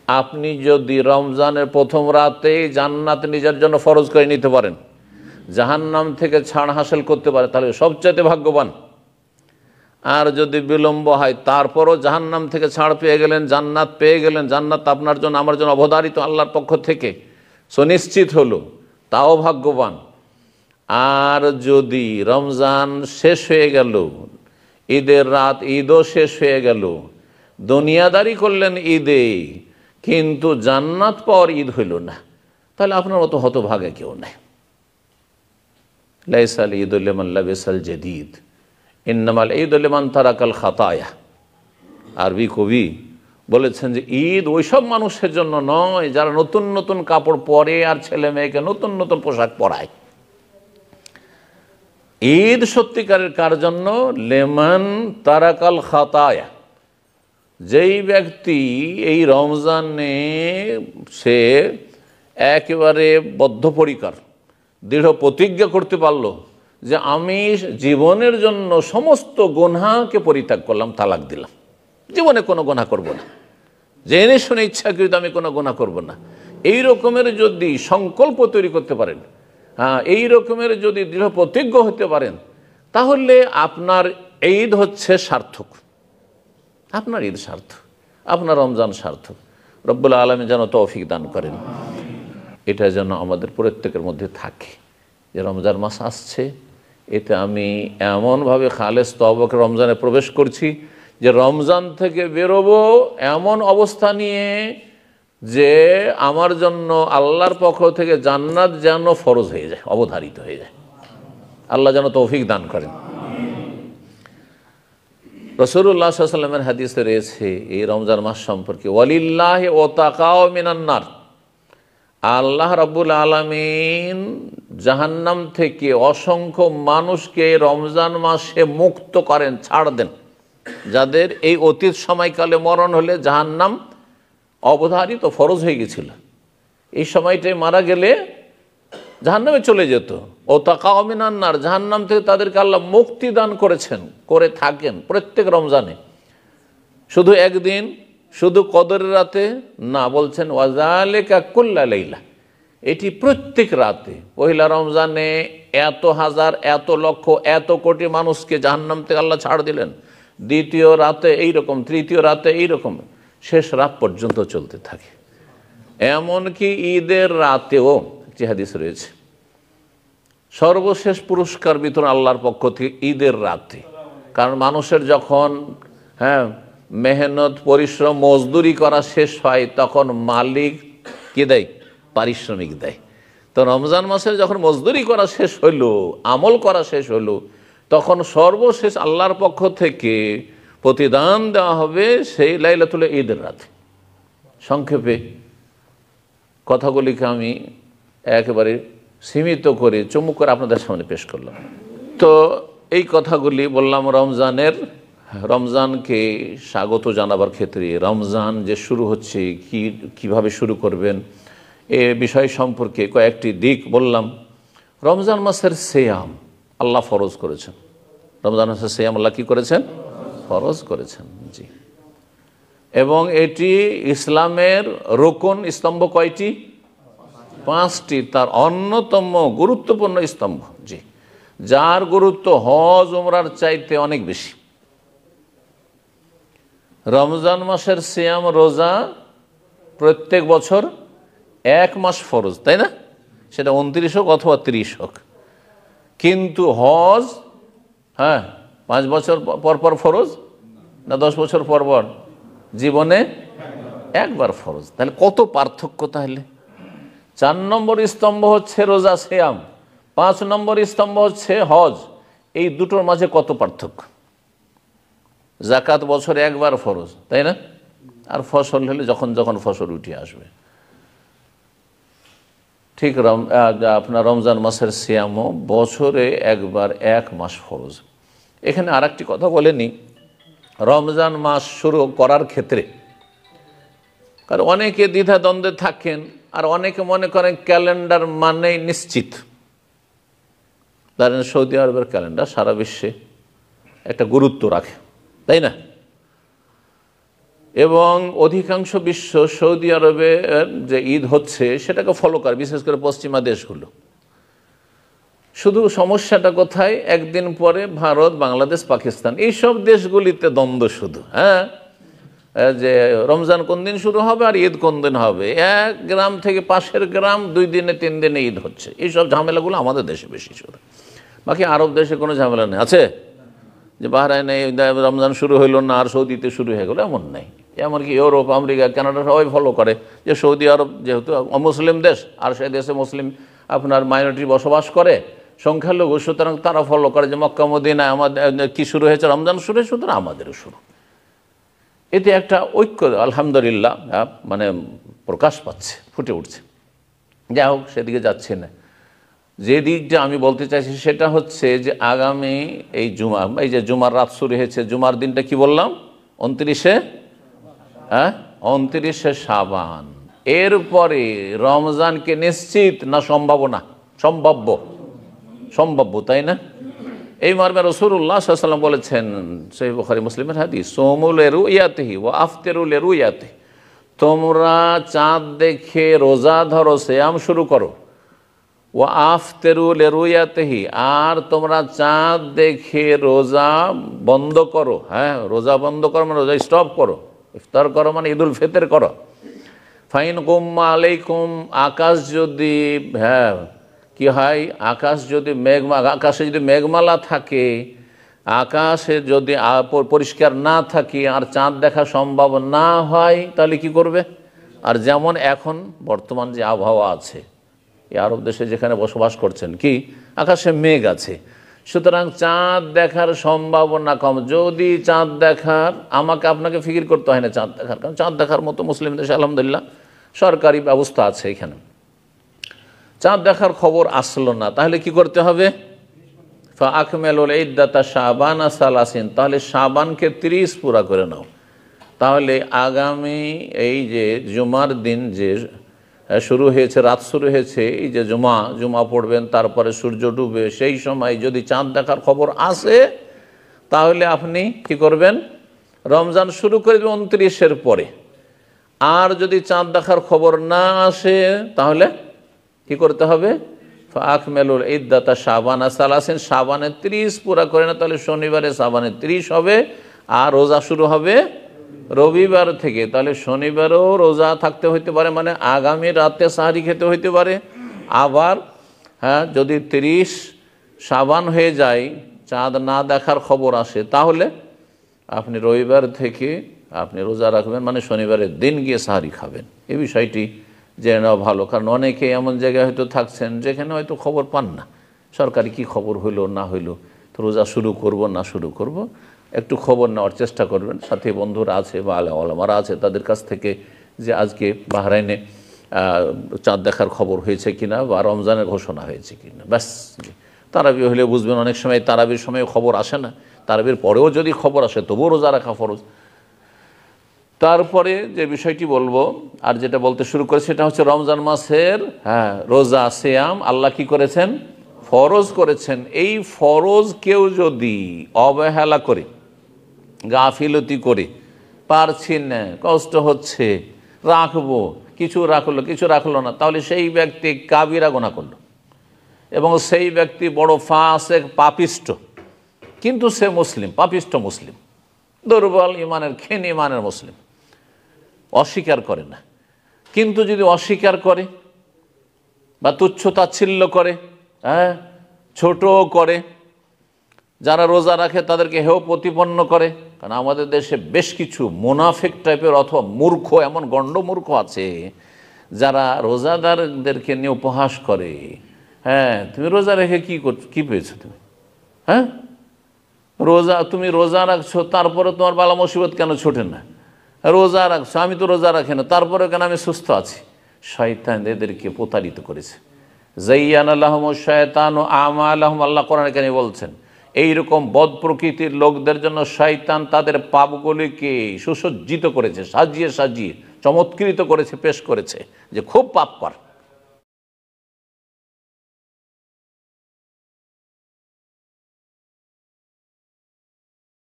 আপনি যদি রমজানের প্রথম রাতেই জান্নাত নিজের জন্য ফরজ করে নিতে পারেন, জাহান্নাম থেকে ছাড় হাসিল করতে পারে, তাহলে সবচাইতে ভাগ্যবান। আর যদি বিলম্ব হয় তারপরও জাহান্নাম থেকে ছাড় পেয়ে গেলেন, জান্নাত পেয়ে গেলেন, জান্নাত আপনার জন্য আমার জন্য অবধারিত আল্লাহর পক্ষ থেকে সুনিশ্চিত হলো, তাও ভাগ্যবান। আর যদি রমজান শেষ হয়ে গেল, ঈদের রাত, ঈদও শেষ হয়ে গেল, দুনিয়াদারি করলেন ঈদে, কিন্তু জান্নাত পাওয়ার ঈদ হইল না, তাহলে আপনার মতো হতভাগে কেউ নাই। লাইসাল ঈদুল লিমান লাবিসাল জাদীদ ইন্নামাল ঈদুল লিমান তারাকাল খাতায়া। আরবি কবি বলেছেন যে ঈদ ওইসব মানুষের জন্য নয় যারা নতুন নতুন কাপড় পরে আর ছেলে মেয়েকে নতুন নতুন পোশাক পরায়। ঈদ সত্যিকারের কার জন্য? লেমান তারাকাল খাতায়া, যেই ব্যক্তি এই রমজানে সে একেবারে বদ্ধপরিকর দৃঢ় প্রতিজ্ঞা করতে পারলো যে আমি জীবনের জন্য সমস্ত গুনাহকে পরিত্যাগ করলাম, তালাক দিলাম, জীবনে কোনো গুনাহ করব না, জেনে শুনে ইচ্ছাকৃত আমি কোনো গুনাহ করব না, এই রকমের যদি সংকল্প তৈরি করতে পারেন, এই রকমের যদি দৃঢ় প্রতিজ্ঞ হতে পারেন, তাহলে আপনার ঈদ হচ্ছে সার্থক, আপনার ঈদ সার্থক, আপনার রমজান সার্থক। রব্বুল আলামিন যেন তৌফিক দান করেন, এটা যেন আমাদের প্রত্যেকের মধ্যে থাকে যে রমজান মাস আসছে, এতে আমি এমনভাবে খালেস তওবা রমজানে প্রবেশ করছি যে রমজান থেকে বেরোবো এমন অবস্থা নিয়ে যে আমার জন্য আল্লাহর পক্ষ থেকে জান্নাত যেন ফরজ হয়ে যায়, অবধারিত হয়ে যায়। আল্লাহ যেন তৌফিক দান করেন। রাসূলুল্লাহ সাল্লাল্লাহু আলাইহি ওয়াসাল্লামের হাদিসে রয়েছে এই রমজান মাস সম্পর্কে, ওয়ালিল্লাহি ওয়াতাকাও মিনান নার, আল্লাহ রাব্বুল আলামিন জাহান্নাম থেকে অসংখ্য মানুষকে রমজান মাসে মুক্ত করেন, ছাড় দেন, যাদের এই অতীত সময়কালে মরণ হলে জাহান্নাম অবধারিত ফরজ হয়ে গেছিল, এই সময়টায় মারা গেলে জাহান্নামে চলে যেত। ও তাকাও মিনান নার, জাহান্নাম থেকে তাদেরকে আল্লাহ মুক্তি দান করেছেন, করে থাকেন প্রত্যেক রমজানে। শুধু একদিন, শুধু কদরের রাতে না, বলছেন ওয়াজালিকা কুল্লা লাইলা, এটি প্রত্যেক রাতে। পহিলা রমজানে এত হাজার, এত লক্ষ, এত কোটি মানুষকে জাহান্নাম থেকে আল্লাহ ছাড় দিলেন, দ্বিতীয় রাতে এইরকম, তৃতীয় রাতে এইরকম, শেষ রাত পর্যন্ত চলতে থাকে। এমনকি ঈদের রাতেও একটি হাদিস রয়েছে, সর্বশেষ পুরস্কার বিতরণ আল্লাহর পক্ষ থেকে ঈদের রাতে। কারণ মানুষের যখন মেহনত, পরিশ্রম, মজদুরি করা শেষ হয়, তখন মালিক কি দেয়? পারিশ্রমিক দেয়। তো রমজান মাসে যখন মজদুরি করা শেষ হইল, আমল করা শেষ হইল, তখন সর্বশেষ আল্লাহর পক্ষ থেকে প্রতিদান দেওয়া হবে সেই লাইলাতুল ঈদের রাতে। সংক্ষেপে কথাগুলিকে আমি একেবারে সীমিত করে চমুক করে আপনাদের সামনে পেশ করলাম। তো এই কথাগুলি বললাম রমজানকে স্বাগত জানাবার ক্ষেত্রে, রমজান যে শুরু হচ্ছে কিভাবে শুরু করবেন এ বিষয় সম্পর্কে কয়েকটি দিক বললাম। রমজান মাসের সিয়াম আল্লাহ ফরজ করেছেন, রমজান মাসের সিয়াম আল্লাহ কি করেছেন? ফরজ করেছেন, জি। এবং এটি ইসলামের রুকন, স্তম্ভ কয়টি? 5টি, তার অন্যতম গুরুত্বপূর্ণ স্তম্ভ, জি, যার গুরুত্ব হজ উমরার চাইতে অনেক বেশি। রমজান মাসের সিয়াম, রোজা প্রত্যেক বছর 1 মাস ফরজ, তাই না? সেটা 29 হোক অথবা 30 হোক। কিন্তু হজ 5 বছর পর পর ফরজ না 10 বছর পর পর? জীবনে একবার ফরজ। তাহলে কত পার্থক্য! তাহলে 4 নম্বর স্তম্ভ হচ্ছে রোজা, সিয়াম, 5 নম্বর স্তম্ভ হচ্ছে হজ, এই দুটোর মাঝে কত পার্থক্য! যাকাত বছরে একবার ফরজ, তাই না? আর ফসল হলে যখন যখন ফসল উঠে আসবে। ঠিক আপনার রমজান মাসের সিয়ামও বছরে একবার 1 মাস ফরজ। এখানে আর একটি কথা বলেনি রমজান মাস শুরু করার ক্ষেত্রে, কারণ অনেকে দ্বিধাদ্বন্দ্বে থাকেন, আর অনেকে মনে করেন ক্যালেন্ডার মানেই নিশ্চিত। ধরেন সৌদি আরবের ক্যালেন্ডার সারা বিশ্বে একটা গুরুত্ব রাখে, তাই না? এবং অধিকাংশ বিশ্ব সৌদি আরবে যে ঈদ হচ্ছে সেটাকে ফলো করে, বিশেষ করে পশ্চিমা দেশগুলো। শুধু সমস্যাটা কোথায়, একদিন পরে ভারত, বাংলাদেশ, পাকিস্তান এইসব দেশগুলিতে দ্বন্দ্ব শুধু। হ্যাঁ, যে রমজান কোন দিন শুরু হবে আর ঈদ কোন দিন হবে, এক গ্রাম থেকে পাশের গ্রাম 2 দিনে 3 দিনে ঈদ হচ্ছে, এইসব ঝামেলাগুলো আমাদের দেশে বেশি শুধু। বাকি আরব দেশে কোনো ঝামেলা নেই। আছে যে বাহরাইনে রমজান শুরু হইলো না আর সৌদিতে শুরু হয়ে গেলো, এমন নেই। এমনকি ইউরোপ, আমেরিকা, কানাডা সবাই ফলো করে যে সৌদি আরব যেহেতু অমুসলিম দেশ আর সেই দেশে মুসলিম আপনার মাইনরিটি বসবাস করে, সংখ্যালঘু, সুতরাং তারা ফলো করে যে মক্কা মদিনায় আমাদের কি শুরু হয়েছে, রমজান শুরু হয়েছে, সুতরাং আমাদেরও শুরু। এতে একটা ঐক্য আলহামদুলিল্লাহ মানে প্রকাশ পাচ্ছে, ফুটে উঠছে। যাই হোক, সেদিকে যাচ্ছে না। যে দিকটা আমি বলতে চাইছি সেটা হচ্ছে যে আগামী এই জুমা, এই যে জুমার রাত শুরু হয়েছে, জুমার দিনটা কি বললাম 29শে শাবান। এরপরে রমজানকে নিশ্চিত না সম্ভাবনা? সম্ভাব্য, তাই না? এই মর্মে রাসূলুল্লাহ সাল্লাল্লাহু আলাইহি ওয়াসাল্লাম বলেছেন, সহিহ বুখারী মুসলিমের হাদিস, সোমু লিরুয়াতিহি ওয়া আফতিরু লিরুয়াতিহি, তোমরা চাঁদ দেখে রোজা ধরো, সিয়াম শুরু করো, ওয়া আফতিরু লিরুয়াতিহি, আর তোমরা চাঁদ দেখে রোজা বন্ধ করো। হ্যাঁ, রোজা বন্ধ করো মানে রোজা স্টপ করো, ইফতার করো মানে ঈদুল ফিতর করো। ফাইন গুম্মা আলাইকুম, আকাশ যদি কি হয়, আকাশে যদি মেঘমালা থাকে, আকাশে যদি পরিষ্কার না থাকে আর চাঁদ দেখা সম্ভব না হয়, তাহলে কি করবে? আর যেমন এখন বর্তমান যে আবহাওয়া আছে এই আরব দেশে যেখানে বসবাস করছেন, কি আকাশে মেঘ আছে, সুতরাং চাঁদ দেখার সম্ভাবনা কম। যদি চাঁদ দেখার, আমাকে আপনাকে ফিকির করতে হয় না চাঁদ দেখার, কারণ চাঁদ দেখার মতো মুসলিম দেশে আলহামদুলিল্লাহ সরকারি ব্যবস্থা আছে। এখানে চাঁদ দেখার খবর আসলো না, তাহলে কি করতে হবে? ফাআকমিলুল ইদ্দাতা শাবানা সালাসিন, তাহলে শাবানকে 30 পুরা করে নাও। তাহলে আগামী এই যে জুমার দিন যে শুরু হয়েছে, রাত শুরু হয়েছে, এই যে জুমা পড়বেন, তারপরে সূর্য ডুবে, সেই সময় যদি চাঁদ দেখার খবর আসে তাহলে আপনি কি করবেন? রমজান শুরু করে দেবেন 29-এর পরে। আর যদি চাঁদ দেখার খবর না আসে তাহলে কি করতে হবে? ফাআকমিলুল ইদ্দাতা শাবানা সালাসিন, শাবানের 30 পুরা করে না, তাহলে শনিবারে শাবানের 30 হবে, আর রোজা শুরু হবে রবিবার থেকে। তাহলে শনিবারও রোজা থাকতে হইতে পারে, মানে আগামী রাতে সাহারি খেতে হইতে পারে। আবার যদি 30 শাবান হয়ে যায়, চাঁদ না দেখার খবর আসে, তাহলে আপনি রবিবার থেকে আপনি রোজা রাখবেন, মানে শনিবারের দিন গিয়ে সাহারি খাবেন। এই বিষয়টি জেনে নেওয়া ভালো, কারণ অনেকে এমন জায়গায় হয়তো থাকছেন যেখানে হয়তো খবর পান না, সরকারি কি খবর হইলো না হইলো, তো রোজা শুরু করব না শুরু করব, একটু খবর নেওয়ার চেষ্টা করবেন। সাথে বন্ধুরা আছে বা আলেমারা আছে তাদের কাছ থেকে, যে আজকে বাহরাইনে চাঁদ দেখার খবর হয়েছে কিনা বা রমজানের ঘোষণা হয়েছে কিনা, ব্যাস। তারাবি হলে বুঝবেন, অনেক সময় তারাবির সময় খবর আসে না, তারাবির পরেও যদি খবর আসে তবুও রোজা রাখা ফরজ। তারপরে যে বিষয়টি বলবো আর যেটা বলতে শুরু করে সেটা হচ্ছে রমজান মাসের রোজা, সিয়াম আল্লাহ কি করেছেন? ফরজ করেছেন। এই ফরজ কেউ যদি অবহেলা করে, গাফিলতি করে, পারছি না, কষ্ট হচ্ছে, রাখবো, কিছু রাখলো না, তাহলে সেই ব্যক্তি কাবিরা গুনাহ করলো এবং সেই ব্যক্তি বড় ফাসেক, পাপিষ্ট। কিন্তু সে মুসলিম, পাপিষ্ট মুসলিম, দুর্বল ইমানের, ক্ষীণ ইমানের মুসলিম, অস্বীকার করে না। কিন্তু যদি অস্বীকার করে বা তুচ্ছ তাচ্ছিল্য করে, ছোট করে, যারা রোজা রাখে তাদেরকে হেয় প্রতিপন্ন করে, কারণ আমাদের দেশে বেশ কিছু মুনাফিক টাইপের অথবা মূর্খ, এমন গণ্ড মূর্খ আছে যারা রোজাদারদেরকে নিয়ে উপহাস করে। তুমি রোজা রেখে কি পেয়েছো তুমি? তুমি রোজা রাখছো, তারপরে তোমার বালা মুসিবত কেন ছোটে না? রোজা রাখছো, আমি তো রোজা রাখি না, তারপরে কেন আমি সুস্থ আছি? শয়তান এদেরকে প্রতারিত করেছে। যায়্যানা লাহুমুশ শায়তানু আমালাহুম, আল্লাহ কোরআনে কেন বলছেন এইরকম বদ প্রকৃতির লোকদের জন্য শয়তান তাদের পাপগুলিকে সুসজ্জিত করেছে, সাজিয়ে চমৎকৃত করেছে, পেশ করেছে যে খুব পাপ কর।